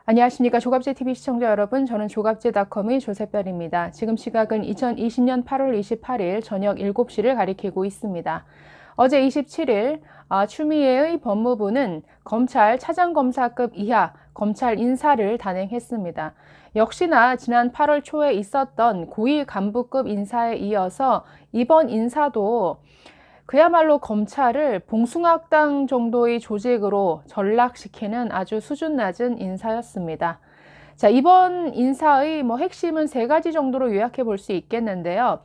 안녕하십니까. 조갑제TV 시청자 여러분, 저는 조갑제닷컴의 조셉별입니다. 지금 시각은 2020년 8월 28일 저녁 7시를 가리키고 있습니다. 어제 27일 추미애의 법무부는 검찰 차장검사급 이하 검찰 인사를 단행했습니다. 역시나 지난 8월 초에 있었던 고위 간부급 인사에 이어서 이번 인사도 그야말로 검찰을 봉숭아학당 정도의 조직으로 전락시키는 아주 수준 낮은 인사였습니다. 자, 이번 인사의 핵심은 세 가지 정도로 요약해 볼 수 있겠는데요.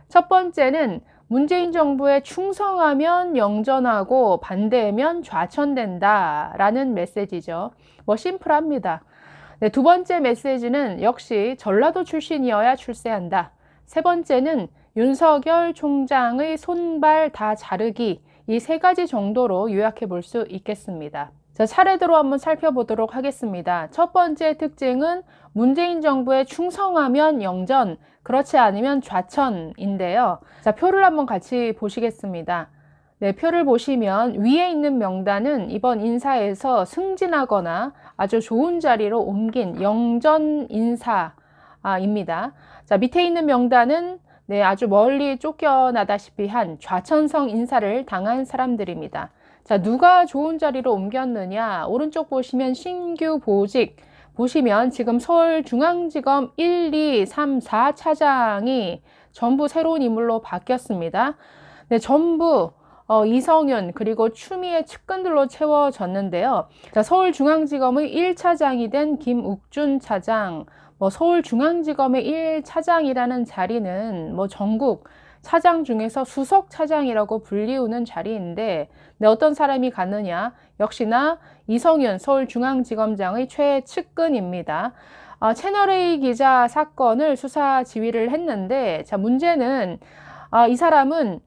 첫 번째는 문재인 정부에 충성하면 영전하고 반대하면 좌천된다 라는 메시지죠. 심플합니다. 네, 두 번째 메시지는 역시 전라도 출신이어야 출세한다. 세 번째는 윤석열 총장의 손발 다 자르기, 이 세 가지 정도로 요약해 볼 수 있겠습니다. 자, 차례대로 한번 살펴보도록 하겠습니다. 첫 번째 특징은 문재인 정부에 충성하면 영전, 그렇지 않으면 좌천인데요. 자, 표를 한번 같이 보시겠습니다. 네, 표를 보시면 위에 있는 명단은 이번 인사에서 승진하거나 아주 좋은 자리로 옮긴 영전 인사입니다. 자, 밑에 있는 명단은 아주 멀리 쫓겨나다시피 한 좌천성 인사를 당한 사람들입니다. 자, 누가 좋은 자리로 옮겼느냐? 오른쪽 보시면 신규 보직 보시면 지금 서울중앙지검 1, 2, 3, 4 차장이 전부 새로운 인물로 바뀌었습니다. 네, 전부 이성윤 그리고 추미애 측근들로 채워졌는데요. 자, 서울중앙지검의 1차장이 된 김욱준 차장, 서울중앙지검의 1차장이라는 자리는 전국 차장 중에서 수석 차장이라고 불리우는 자리인데, 어떤 사람이 갔느냐? 역시나 이성윤 서울중앙지검장의 최측근입니다. 채널A 기자 사건을 수사 지휘를 했는데, 자, 문제는 이 사람은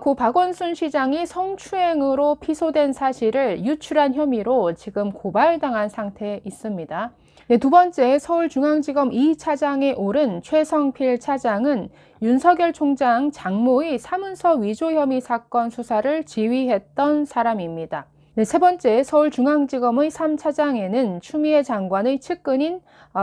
고 박원순 시장이 성추행으로 피소된 사실을 유출한 혐의로 지금 고발당한 상태에 있습니다. 네, 두 번째 서울중앙지검 2차장에 오른 최성필 차장은 윤석열 총장 장모의 사문서 위조 혐의 사건 수사를 지휘했던 사람입니다. 네, 세 번째 서울중앙지검의 3차장에는 추미애 장관의 측근인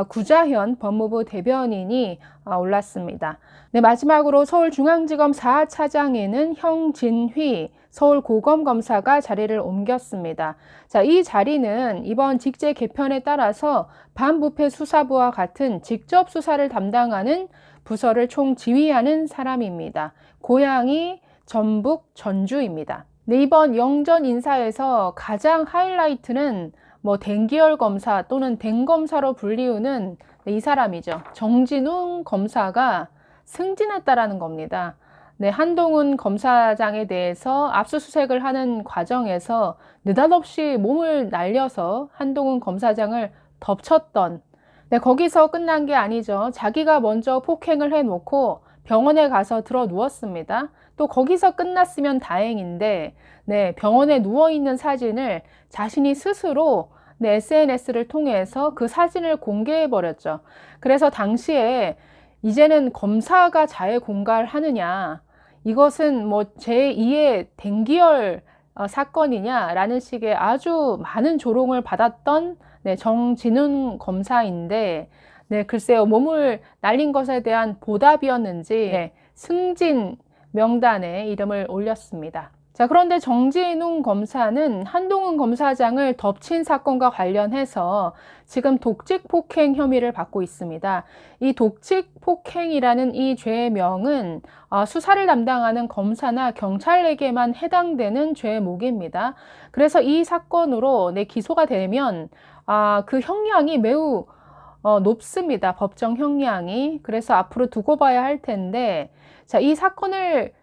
구자현 법무부 대변인이 올랐습니다. 네, 마지막으로 서울중앙지검 4차장에는 형진휘 서울고검검사가 자리를 옮겼습니다. 자, 이 자리는 이번 직제 개편에 따라서 반부패 수사부와 같은 직접 수사를 담당하는 부서를 총지휘하는 사람입니다. 고향이 전북 전주입니다. 네, 이번 영전 인사에서 가장 하이라이트는 댕기열 검사 또는 댕검사로 불리우는 이 사람이죠. 정진웅 검사가 승진했다라는 겁니다. 네, 한동훈 검사장에 대해서 압수수색을 하는 과정에서 느닷없이 몸을 날려서 한동훈 검사장을 덮쳤던, 네, 거기서 끝난 게 아니죠. 자기가 먼저 폭행을 해놓고 병원에 가서 들어 누웠습니다. 또 거기서 끝났으면 다행인데, 네, 병원에 누워있는 사진을 자신이 스스로 SNS를 통해서 그 사진을 공개해버렸죠. 그래서 당시에 이제는 검사가 자해 공갈하느냐, 이것은 제2의 댕기열 사건이냐라는 식의 아주 많은 조롱을 받았던 정진훈 검사인데, 네, 글쎄요, 몸을 날린 것에 대한 보답이었는지 승진 명단에 이름을 올렸습니다. 자, 그런데 정진웅 검사는 한동훈 검사장을 덮친 사건과 관련해서 지금 독직 폭행 혐의를 받고 있습니다. 이 독직 폭행이라는 이 죄명은 수사를 담당하는 검사나 경찰에게만 해당되는 죄목입니다. 그래서 이 사건으로 기소가 되면 그 형량이 매우 높습니다. 법정 형량이. 그래서 앞으로 두고 봐야 할 텐데, 자, 이 사건을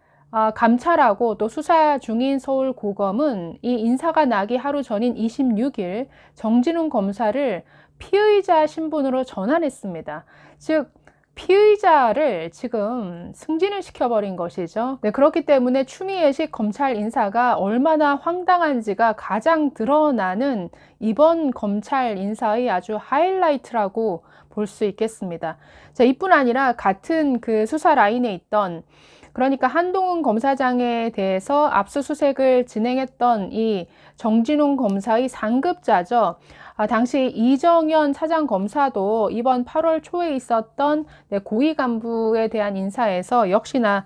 감찰하고 또 수사 중인 서울고검은 이 인사가 나기 하루 전인 26일 정진웅 검사를 피의자 신분으로 전환했습니다. 즉, 피의자를 지금 승진을 시켜버린 것이죠. 네, 그렇기 때문에 추미애식 검찰 인사가 얼마나 황당한지가 가장 드러나는 이번 검찰 인사의 아주 하이라이트라고 볼 수 있겠습니다. 자, 이뿐 아니라 같은 그 수사 라인에 있던, 그러니까 한동훈 검사장에 대해서 압수수색을 진행했던 이 정진웅 검사의 상급자죠. 당시 이정현 차장검사도 이번 8월 초에 있었던 고위 간부에 대한 인사에서 역시나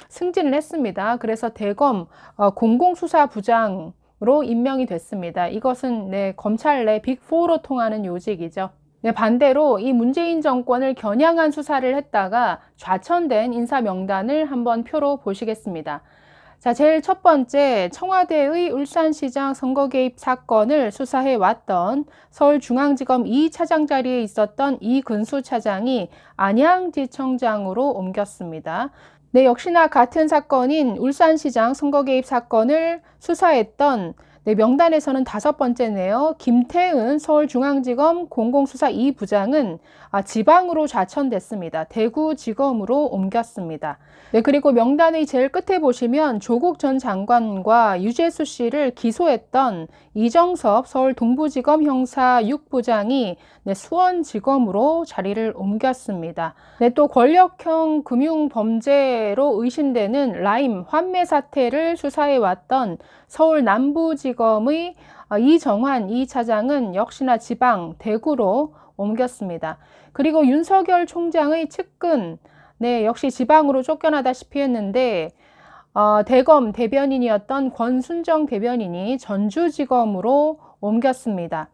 승진을 했습니다. 그래서 대검 공공수사부장으로 임명이 됐습니다. 이것은 검찰 내 빅4로 통하는 요직이죠. 반대로 이 문재인 정권을 겨냥한 수사를 했다가 좌천된 인사 명단을 한번 표로 보시겠습니다. 자, 제일 첫 번째, 청와대의 울산시장 선거 개입 사건을 수사해 왔던 서울중앙지검 2차장 자리에 있었던 이근수 차장이 안양지청장으로 옮겼습니다. 역시나 같은 사건인 울산시장 선거 개입 사건을 수사했던 명단에서는 5번째네요. 김태은 서울중앙지검 공공수사 2부장은 지방으로 좌천됐습니다. 대구지검으로 옮겼습니다. 그리고 명단의 제일 끝에 보시면 조국 전 장관과 유재수 씨를 기소했던 이정섭 서울 동부지검 형사 6부장이 수원지검으로 자리를 옮겼습니다. 또 권력형 금융범죄로 의심되는 라임 환매 사태를 수사해 왔던 서울 남부지검의 이정환 2차장은 역시나 지방 대구로 옮겼습니다. 그리고 윤석열 총장의 측근 역시 지방으로 쫓겨나다시피 했는데 대검 대변인이었던 권순정 대변인이 전주지검으로 옮겼습니다.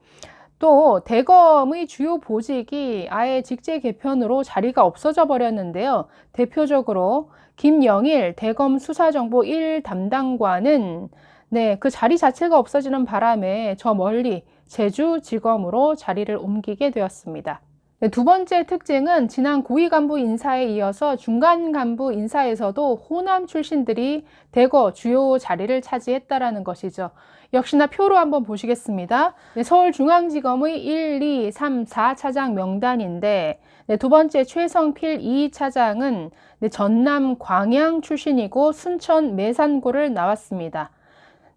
또 대검의 주요 보직이 아예 직제 개편으로 자리가 없어져 버렸는데요. 대표적으로 김영일 대검 수사정보 1 담당관은 그 자리 자체가 없어지는 바람에 저 멀리 제주지검으로 자리를 옮기게 되었습니다. 두 번째 특징은 지난 고위 간부 인사에 이어서 중간 간부 인사에서도 호남 출신들이 대거 주요 자리를 차지했다라는 것이죠. 역시나 표로 한번 보시겠습니다. 서울중앙지검의 1, 2, 3, 4차장 명단인데 두 번째 최성필 2차장은 전남 광양 출신이고 순천 매산고를 나왔습니다.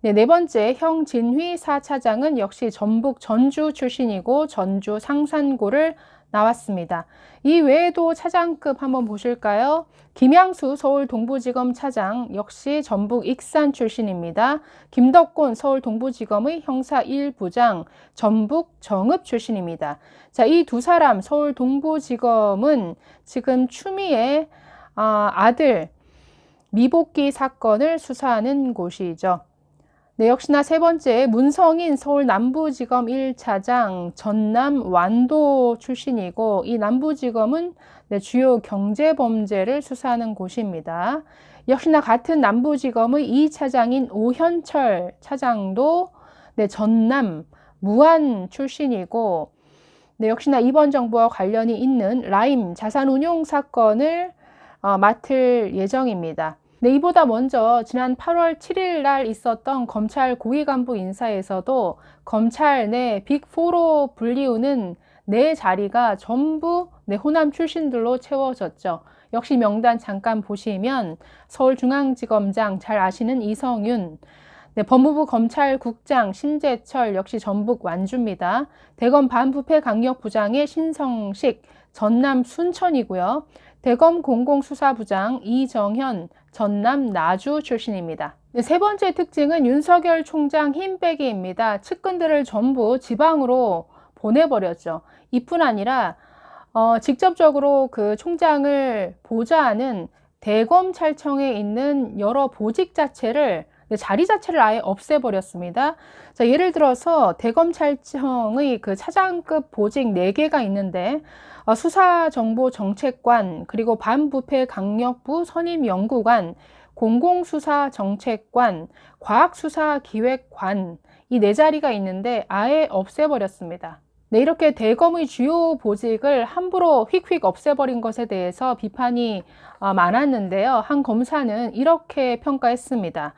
네 번째 형진휘 4차장은 역시 전북 전주 출신이고 전주 상산고를 나왔습니다. 이 외에도 차장급 한번 보실까요? 김양수 서울 동부지검 차장 역시 전북 익산 출신입니다. 김덕곤 서울 동부지검의 형사 1부장 전북 정읍 출신입니다. 자, 이 두 사람 서울 동부지검은 지금 추미애 아들 미복귀 사건을 수사하는 곳이죠. 역시나 세 번째 문성인 서울 남부지검 1차장 전남 완도 출신이고 이 남부지검은 주요 경제범죄를 수사하는 곳입니다. 역시나 같은 남부지검의 2차장인 오현철 차장도 전남 무안 출신이고 역시나 이번 정부와 관련이 있는 라임 자산운용 사건을 맡을 예정입니다. 이보다 먼저 지난 8월 7일 날 있었던 검찰 고위 간부 인사에서도 검찰 내 빅4로 불리우는 4자리가 전부 호남 출신들로 채워졌죠. 역시 명단 잠깐 보시면 서울중앙지검장 잘 아시는 이성윤, 법무부 검찰국장 신재철 역시 전북 완주입니다. 대검 반부패 강력부장의 신성식 전남 순천이고요. 대검 공공수사부장 이정현 전남 나주 출신입니다. 세 번째 특징은 윤석열 총장 힘빼기입니다. 측근들을 전부 지방으로 보내버렸죠. 이뿐 아니라 직접적으로 그 총장을 보좌하는 대검찰청에 있는 여러 보직 자체를 자리 자체를 아예 없애버렸습니다. 자, 예를 들어서 대검찰청의 그 차장급 보직 4개가 있는데 수사정보정책관, 그리고 반부패 강력부 선임연구관, 공공수사정책관, 과학수사기획관 이 4자리가 있는데 아예 없애버렸습니다. 이렇게 대검의 주요 보직을 함부로 휙휙 없애버린 것에 대해서 비판이 많았는데요. 한 검사는 이렇게 평가했습니다.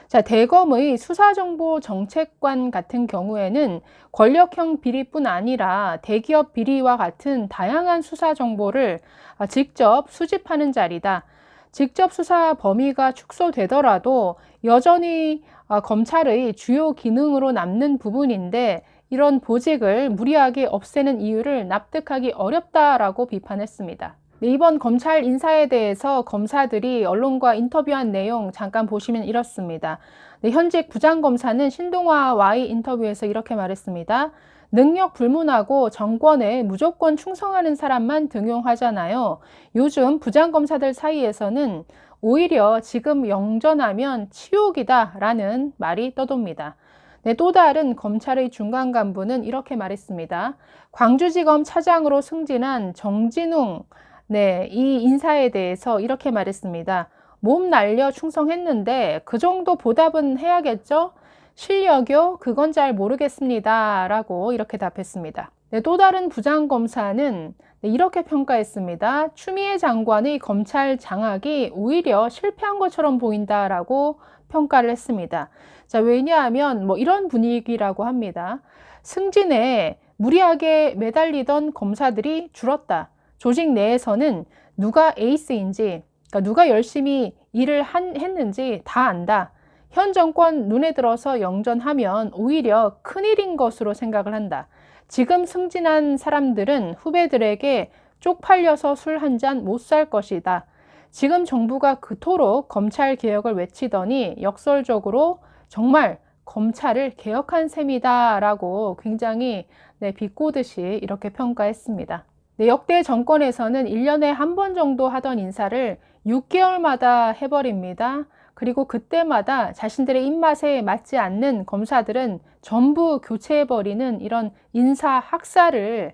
자, 대검의 수사정보정책관 같은 경우에는 권력형 비리뿐 아니라 대기업 비리와 같은 다양한 수사 정보를 직접 수집하는 자리다. 직접 수사 범위가 축소되더라도 여전히 검찰의 주요 기능으로 남는 부분인데 이런 보직을 무리하게 없애는 이유를 납득하기 어렵다라고 비판했습니다. 이번 검찰 인사에 대해서 검사들이 언론과 인터뷰한 내용 잠깐 보시면 이렇습니다. 네, 현직 부장검사는 신동아와의 인터뷰에서 이렇게 말했습니다. 능력 불문하고 정권에 무조건 충성하는 사람만 등용하잖아요. 요즘 부장검사들 사이에서는 오히려 지금 영전하면 치욕이다라는 말이 떠돕니다. 네, 또 다른 검찰의 중간 간부는 이렇게 말했습니다. 광주지검 차장으로 승진한 정진웅, 네, 이 인사에 대해서 이렇게 말했습니다. 몸 날려 충성했는데 그 정도 보답은 해야겠죠? 실력이요? 그건 잘 모르겠습니다. 라고 이렇게 답했습니다. 네, 또 다른 부장검사는 이렇게 평가했습니다. 추미애 장관의 검찰 장악이 오히려 실패한 것처럼 보인다라고 평가를 했습니다. 자, 왜냐하면 뭐 이런 분위기라고 합니다. 승진에 무리하게 매달리던 검사들이 줄었다. 조직 내에서는 누가 에이스인지, 그러니까 누가 열심히 일을 했는지 다 안다. 현 정권 눈에 들어서 영전하면 오히려 큰일인 것으로 생각을 한다. 지금 승진한 사람들은 후배들에게 쪽팔려서 술 한 잔 못 살 것이다. 지금 정부가 그토록 검찰 개혁을 외치더니 역설적으로 정말 검찰을 개혁한 셈이다 라고 굉장히 비꼬듯이 이렇게 평가했습니다. 네, 역대 정권에서는 1년에 한 번 정도 하던 인사를 6개월마다 해버립니다. 그리고 그때마다 자신들의 입맛에 맞지 않는 검사들은 전부 교체해버리는 이런 인사 학살을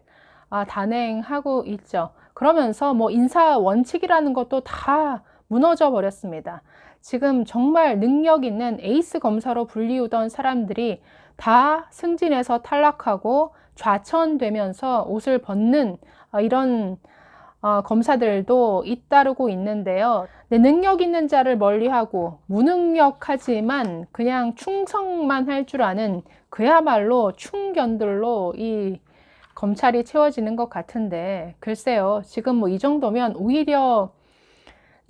단행하고 있죠. 그러면서 뭐 인사 원칙이라는 것도 다 무너져 버렸습니다. 지금 정말 능력 있는 에이스 검사로 불리우던 사람들이 다 승진해서 탈락하고 좌천되면서 옷을 벗는 이런 검사들도 잇따르고 있는데요. 네, 능력 있는 자를 멀리하고 무능력하지만 그냥 충성만 할 줄 아는 그야말로 충견들로 이 검찰이 채워지는 것 같은데, 글쎄요, 지금 뭐 이 정도면 오히려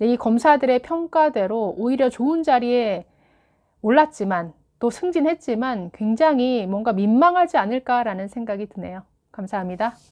이 검사들의 평가대로 오히려 좋은 자리에 올랐지만 또 승진했지만 굉장히 뭔가 민망하지 않을까라는 생각이 드네요. 감사합니다.